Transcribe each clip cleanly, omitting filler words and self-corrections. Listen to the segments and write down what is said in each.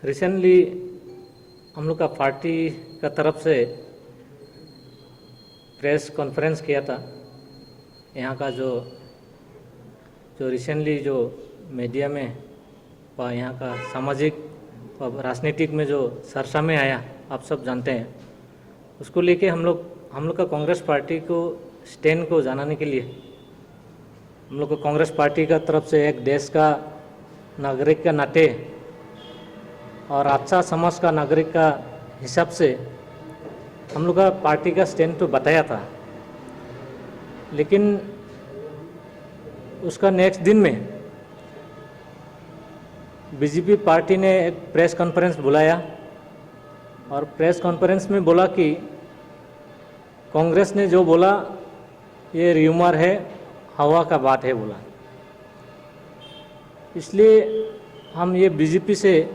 Recently हम लोग का पार्टी का तरफ से प्रेस कॉन्फ्रेंस किया था। यहाँ का जो रिसेंटली जो मीडिया में व यहाँ का सामाजिक व राजनीतिक में जो चर्चा में आया, आप सब जानते हैं, उसको लेके हम लोग का कांग्रेस पार्टी को स्टैंड को जनाने के लिए हम लोग को कांग्रेस पार्टी का तरफ से एक देश का नागरिक का नाते और अच्छा समाज का नागरिक का हिसाब से हम लोग का पार्टी का स्टैंड तो बताया था। लेकिन उसका नेक्स्ट दिन में बीजेपी पार्टी ने एक प्रेस कॉन्फ्रेंस बुलाया और प्रेस कॉन्फ्रेंस में बोला कि कांग्रेस ने जो बोला ये र्यूमर है, हवा का बात है बोला। इसलिए हम ये बीजेपी से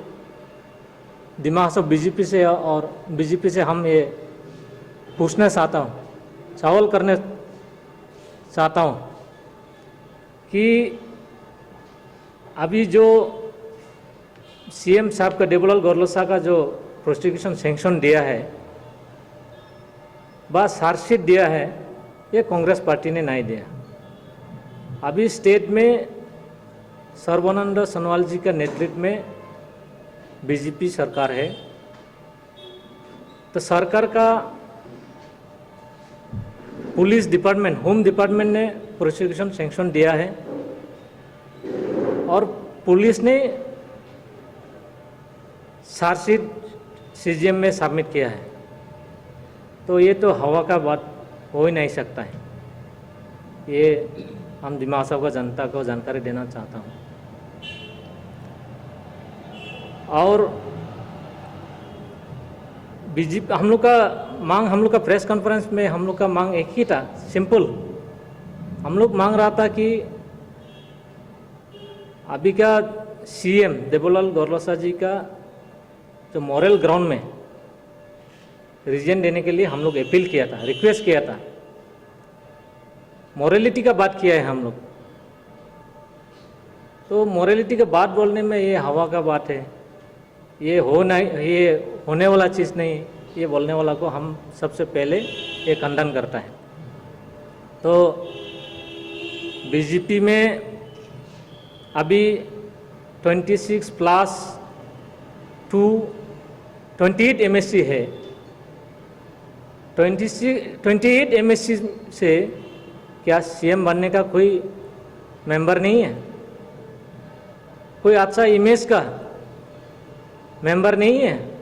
दिमाग से बीजेपी से और बीजेपी से हम ये पूछना चाहता हूँ, सवाल करने चाहता हूँ कि अभी जो सीएम साहब का देवलाल गौरलसा का जो प्रोसिक्यूशन सैंक्शन दिया है, बस चार्जशीट दिया है, ये कांग्रेस पार्टी ने नहीं दिया। अभी स्टेट में सर्बानंद सोनोवाल जी का नेतृत्व में बीजेपी सरकार है, तो सरकार का पुलिस डिपार्टमेंट, होम डिपार्टमेंट ने प्रोसिक्यूशन सैंक्शन दिया है और पुलिस ने चार्जशीट सीजीएम में सबमिट किया है। तो ये तो हवा का बात हो ही नहीं सकता है। ये हम दिमाग साहब का जनता को जानकारी देना चाहता हूँ। और बीजेपी हम लोग का प्रेस कॉन्फ्रेंस में हम लोग का मांग एक ही था, सिंपल। हम लोग मांग रहा था कि अभी का सीएम देवलाल गौरलसा जी का जो मॉरल ग्राउंड में रीजन देने के लिए हम लोग अपील किया था, रिक्वेस्ट किया था, मॉरलिटी का बात किया है हम लोग। तो मॉरलिटी का बात बोलने में ये हवा का बात है, ये होने वाला चीज़ नहीं, ये बोलने वाला को हम सबसे पहले ये खंडन करता है। तो बीजेपी में अभी 26+2 28 एमएससी है। 28 एमएससी से क्या सीएम बनने का कोई मेंबर नहीं है? कोई अच्छा इमेज का मेंबर नहीं है?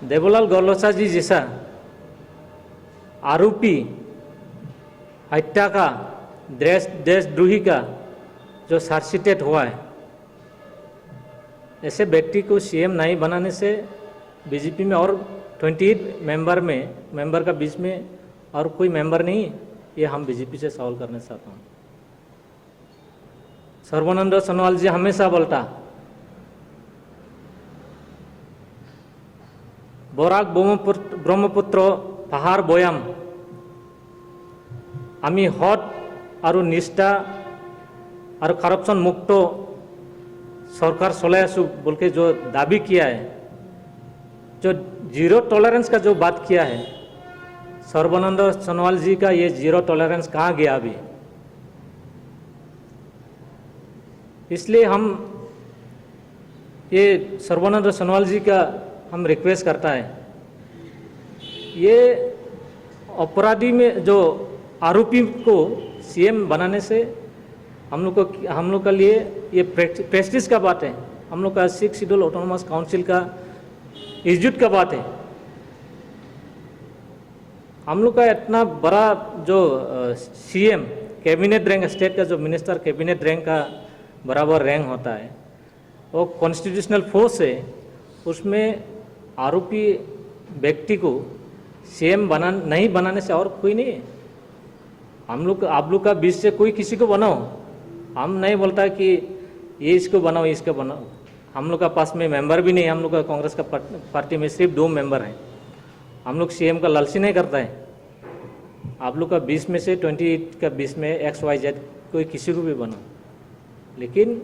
देवलाल गौरलसा जी जैसा आरोपी, हत्या का, देशद्रोही का जो चार्जशीटेड हुआ है, ऐसे व्यक्ति को सीएम नहीं बनाने से बीजेपी में और 28 मेंबर का बीच में और कोई मेंबर नहीं है, ये हम बीजेपी से सवाल करना चाहता हूँ। सर्बानंद सोनोवाल जी हमेशा बोलता, बराक ब्रह्मपुत्र पाहाड़ बयाम आमी हट और निष्ठा और करप्शन मुक्त सरकार चलाई आसो बोल के जो दाबी किया है, जो जीरो टॉलरेंस का जो बात किया है सर्बानंद सोनोवाल जी का, ये जीरो टॉलरेंस कहाँ गया अभी? इसलिए हम ये सर्बानंद सोनोवाल जी का हम रिक्वेस्ट करता है, ये अपराधी में जो आरोपी को सीएम बनाने से हम लोग का लिए ये प्रेस्टीज का बात है। हम लोग का 6 शेड्यूल ऑटोनोमस काउंसिल का इज्जत का बात है। हम लोग का इतना बड़ा जो सीएम कैबिनेट रैंक, स्टेट का जो मिनिस्टर कैबिनेट रैंक का बराबर रैंक होता है, वो कॉन्स्टिट्यूशनल फोर्स है, उसमें आरोपी व्यक्ति को सीएम नहीं बनाने से और कोई नहीं है। आप लोग का बीच से कोई किसी को बनाओ, हम नहीं बोलता कि ये इसको बनाओ, इसको बनाओ। हम लोग का पास में मेंबर भी नहीं, हम लोग का कांग्रेस का पार्टी में सिर्फ 2 मेंबर हैं। हम लोग सीएम का लालची नहीं करता है। आप लोग का 20 में से 28 का 20 में XYZ कोई किसी को भी बनाओ, लेकिन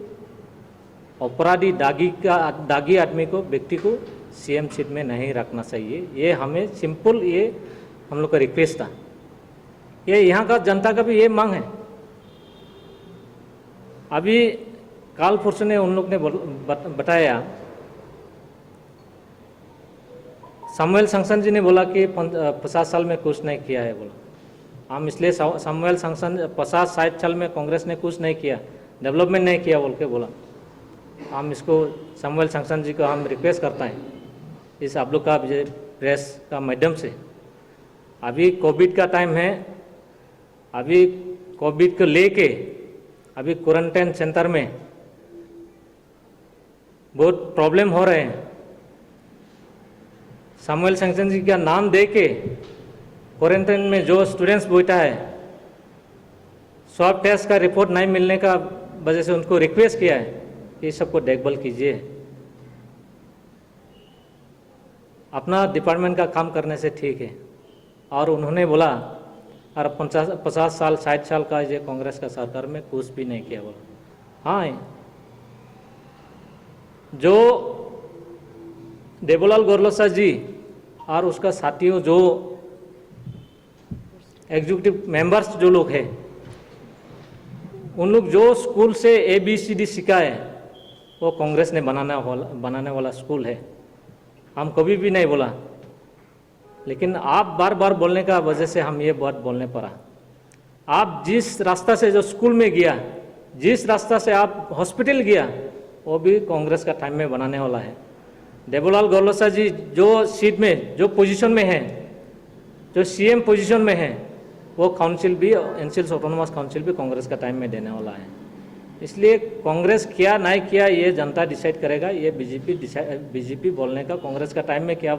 अपराधी दागी आदमी को, व्यक्ति को सीएम सीट में नहीं रखना चाहिए। ये हमें सिंपल, ये हम लोग का रिक्वेस्ट था। ये यहाँ का जनता का भी ये मांग है। अभी काल पुरुष ने उन लोग ने बताया, सामुएल संगसन जी ने बोला कि 50 साल में कुछ नहीं किया है बोला। हम इसलिए सामुएल संगसन 50-60 साल में कांग्रेस ने कुछ नहीं किया, डेवलपमेंट नहीं किया बोल के बोला। हम इसको सामुएल संगसन जी को हम रिक्वेस्ट करता है इस आप लोग का प्रेस का माध्यम से। अभी कोविड का टाइम है, अभी कोविड को लेके अभी क्वारंटाइन सेंटर में बहुत प्रॉब्लम हो रहे हैं। सामुएल संगसन जी का नाम दे के क्वारंटाइन में जो स्टूडेंट्स बैठा है, स्वाब टेस्ट का रिपोर्ट नहीं मिलने का वजह से उनको रिक्वेस्ट किया है कि सबको देखभाल कीजिए। अपना डिपार्टमेंट का काम करने से ठीक है। और उन्होंने बोला और 50 साल 60 साल का ये कांग्रेस का सरकार में कुछ भी नहीं किया बोला। हाँ, जो देवलाल गोरलोसा जी और उसका साथियों, जो एग्जीक्यूटिव मेंबर्स जो लोग हैं, उन लोग जो स्कूल से ABCD सीखा है वो कांग्रेस ने बनाने वाला स्कूल है। हम कभी भी नहीं बोला, लेकिन आप बार बार बोलने का वजह से हम ये बात बोलने पड़ा। आप जिस रास्ता से जो स्कूल में गया, जिस रास्ता से आप हॉस्पिटल गया, वो भी कांग्रेस का टाइम में बनाने वाला है। देवलाल गोरलोसा जी जो सीट में, जो पोजीशन में है, जो सीएम पोजीशन में है, वो काउंसिल भी, एनसीएल ऑटोनोमस काउंसिल भी कांग्रेस का टाइम में देने वाला है। इसलिए कांग्रेस क्या नहीं किया ये जनता डिसाइड करेगा। ये बीजेपी बोलने का, कांग्रेस का टाइम में क्या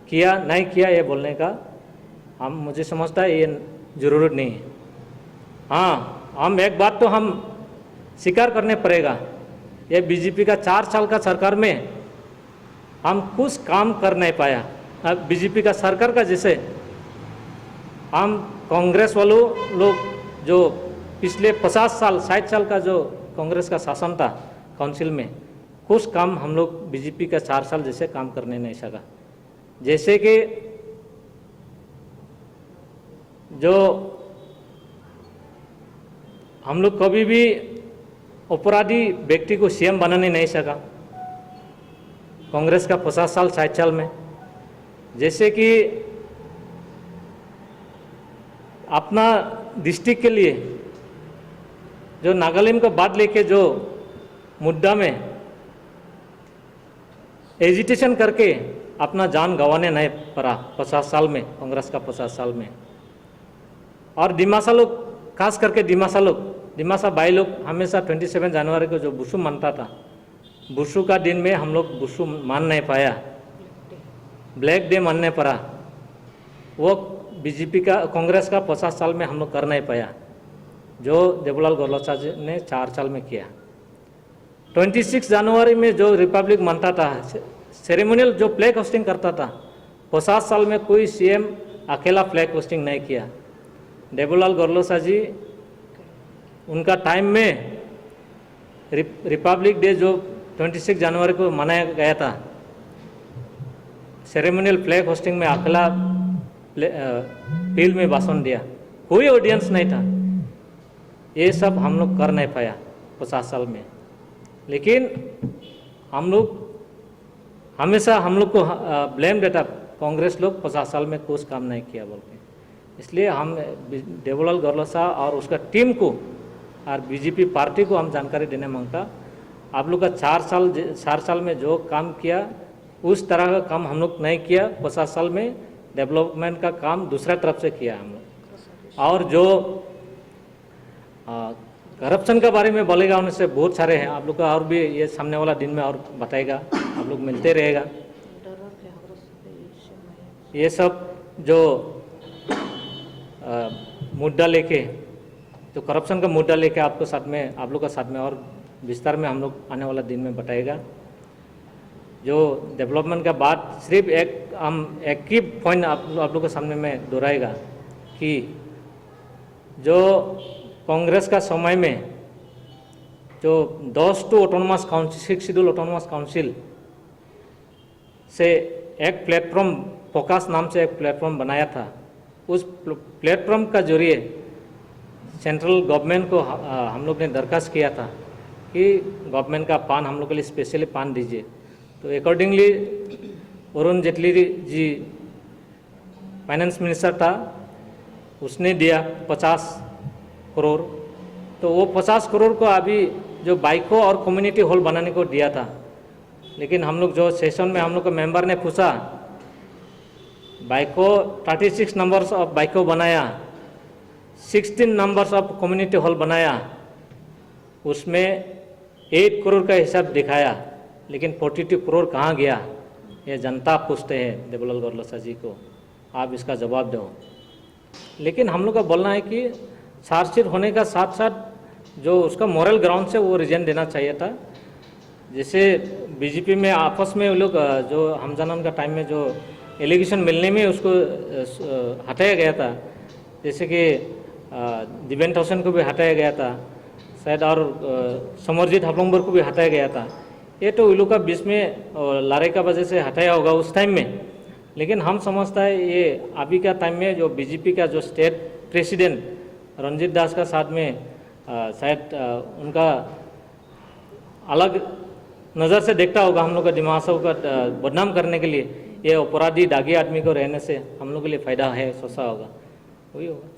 किया नहीं किया ये बोलने का मुझे समझता है ये ज़रूरत नहीं है। हाँ, हम एक बात तो हम स्वीकार करने पड़ेगा, ये बीजेपी का 4 साल का सरकार में हम कुछ काम कर नहीं पाया। अब बीजेपी का सरकार का जैसे हम कांग्रेस वालों लोग जो पिछले 50 साल 60 साल का जो कांग्रेस का शासन था काउंसिल में, कुछ काम हम लोग बीजेपी का 4 साल जैसे काम करने नहीं सका। जैसे कि जो हम लोग कभी भी अपराधी व्यक्ति को सीएम बनाने नहीं सका कांग्रेस का 50 साल 60 साल में। जैसे कि अपना डिस्ट्रिक्ट के लिए जो नागालैंड को बात लेके जो मुद्दा में एजिटेशन करके अपना जान गंवाने नहीं पड़ा 50 साल में, कांग्रेस का 50 साल में। और दिमासा लोग, खास करके दिमासा भाई लोग हमेशा 27 जनवरी को जो बुशु मनता था, बुशु का दिन में हम लोग बुशु मान नहीं पाया, ब्लैक डे मानने पड़ा। वो बीजेपी का, कांग्रेस का 50 साल में हम लोग कर नहीं पाया जो देवलाल गोरलोसा जी ने 4 साल में किया। 26 जनवरी में जो रिपब्लिक मनता था, सेरेमोनियल जो फ्लैग होस्टिंग करता था, 50 साल में कोई सीएम अकेला फ्लैग होस्टिंग नहीं किया। देवलाल गोरलोसा जी उनका टाइम में रिपब्लिक डे जो 26 जनवरी को मनाया गया था, सेरेमोनियल फ्लैग होस्टिंग में अकेला फील्ड में भाषण दिया, कोई ऑडियंस नहीं था। ये सब हम लोग कर नहीं पाया 50 साल में। लेकिन हम लोग हमेशा हम लोग को ब्लेम देता कांग्रेस लोग 50 साल में कुछ काम नहीं किया बोल के। इसलिए हम देवलाल गोरलोसा और उसका टीम को और बीजेपी पार्टी को हम जानकारी देने मांगता, आप लोग का 4 साल में जो काम किया उस तरह का काम हम लोग नहीं किया। 50 साल में डेवलपमेंट का काम दूसरा तरफ से किया हम लोग। और जो करप्शन के बारे में बोलेगा उनसे बहुत सारे हैं, आप लोग का और भी ये सामने वाला दिन में और बताएगा, आप लोग मिलते रहेगा। ये सब जो मुद्दा लेके, जो करप्शन का मुद्दा लेके आपको साथ में, आप लोग का साथ में और विस्तार में हम लोग आने वाला दिन में बताएगा। जो डेवलपमेंट का बात सिर्फ एक ही पॉइंट आप लोग के सामने में दोहराएगा कि जो कांग्रेस का समय में जो 10 टू autonomous council 6 schedule autonomous council से एक प्लेटफॉर्म फोकस नाम से एक प्लेटफॉर्म बनाया था। उस प्लेटफॉर्म का जरिए सेंट्रल गवर्नमेंट को हम लोग ने दरखास्त किया था कि गवर्नमेंट का पान हम लोग के लिए स्पेशली पान दीजिए। तो accordingly Arun Jaitley ji finance minister था, उसने दिया 50 करोड़। तो वो 50 करोड़ को अभी जो बाइको और कम्युनिटी हॉल बनाने को दिया था, लेकिन हम लोग जो सेशन में हम लोग के मेंबर ने पूछा, बाइको 36 नंबर्स ऑफ बाइको बनाया, 16 नंबर्स ऑफ कम्युनिटी हॉल बनाया, उसमें 8 करोड़ का हिसाब दिखाया, लेकिन 42 करोड़ कहाँ गया, ये जनता पूछते हैं देवलाल गौरलसा जी को, आप इसका जवाब दो। लेकिन हम लोग का बोलना है कि चार्जशीट होने का साथ साथ जो उसका मॉरल ग्राउंड से वो रिजन देना चाहिए था। जैसे बीजेपी में आपस में वो लोग जो हमजानन का टाइम में जो एलिगेशन मिलने में उसको हटाया गया था, जैसे कि दिव्यंत हसन को भी हटाया गया था शायद, और समरजीत हफलंबर को भी हटाया गया था। ये तो उन लोग का बीच में लड़ाई का वजह से हटाया होगा उस टाइम में। लेकिन हम समझता है ये अभी का टाइम में जो बीजेपी का जो स्टेट प्रेसिडेंट रंजीत दास का साथ में शायद उनका अलग नज़र से देखता होगा हम लोग का दिमाग का बदनाम करने के लिए। ये अपराधी दागी आदमी को रहने से हम लोग के लिए फ़ायदा है, सोचा होगा, वही होगा।